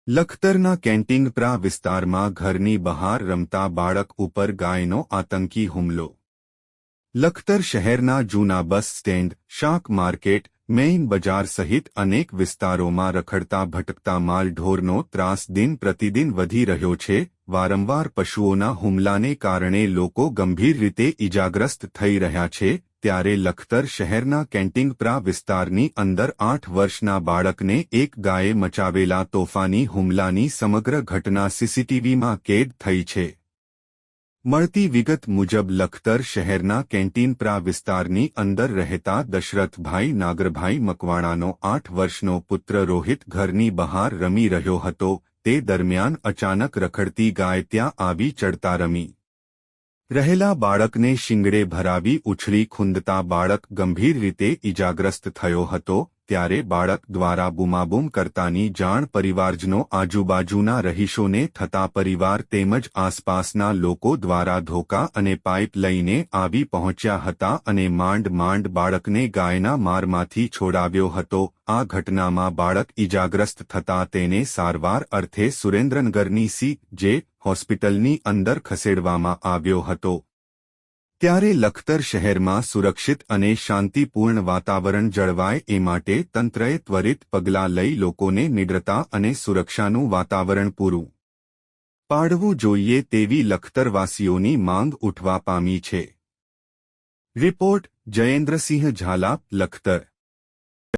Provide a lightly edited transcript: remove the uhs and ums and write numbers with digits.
લખતરના કેન્ટીનપ્રા વિસ્તારમાં ઘરની બહાર રમતા બાળક ઉપર ગાયનો આતંકી હુમલો. લખતર શહેરના જૂના બસ સ્ટેન્ડ, શાક માર્કેટ, મેઇન બજાર સહિત અનેક વિસ્તારોમાં રખડતા ભટકતા માલઢોરનો ત્રાસ દિન પ્રતિદિન વધી રહ્યો છે. વારંવાર પશુઓના હુમલાને કારણે લોકો ગંભીર રીતે ઇજાગ્રસ્ત થઈ રહ્યા છે. ત્યારે લખતર શહેરના કેન્ટીનપ્રા વિસ્તારની અંદર 8 વર્ષના બાળકને એક ગાયે મચાવેલા તોફાની હુમલાની સમગ્ર ઘટના સીસીટીવીમાં કેદ થઈ છે. મળતી વિગત મુજબ લખતર શહેરના કેન્ટીનપ્રા વિસ્તારની અંદર રહેતા દશરથભાઈ નાગરભાઈ મકવાણાનો 8 વર્ષનો પુત્ર રોહિત ઘરની બહાર રમી રહ્યો હતો. તે દરમિયાન અચાનક રખડતી ગાય ત્યાં આવી ચડતા રમી રહેલા બાળકને શિંગડે ભરાવી ઉછળી ખૂંદતા બાળક ગંભીર રીતે ઇજાગ્રસ્ત થયો હતો. ત્યારે બાળક દ્વારા બૂમાબૂમ કરતાની જાણ પરિવારજનો આજુબાજુના રહીશોને થતા પરિવાર તેમજ આસપાસના લોકો દ્વારા ધોકા અને પાઇપ લઈને આવી પહોંચ્યા હતા અને માંડ બાળકને ગાયના મારમાંથી છોડાવ્યો હતો. આ ઘટનામાં બાળક ઇજાગ્રસ્ત થતાં તેને સારવાર અર્થે સુરેન્દ્રનગરની સી.જે. હોસ્પિટલની અંદર ખસેડવામાં આવ્યો હતો. ત્યારે લખતર શહેરમાં સુરક્ષિત અને શાંતિપૂર્ણ વાતાવરણ જળવાય એ માટે તંત્રએ ત્વરિત પગલાં લઈ લોકોને નિડરતા અને સુરક્ષાનું વાતાવરણ પૂરું પાડવું જોઈએ તેવી લખતરવાસીઓની માંગ ઉઠવા પામી છે. રિપોર્ટ જયેન્દ્રસિંહ ઝાલા, લખતર.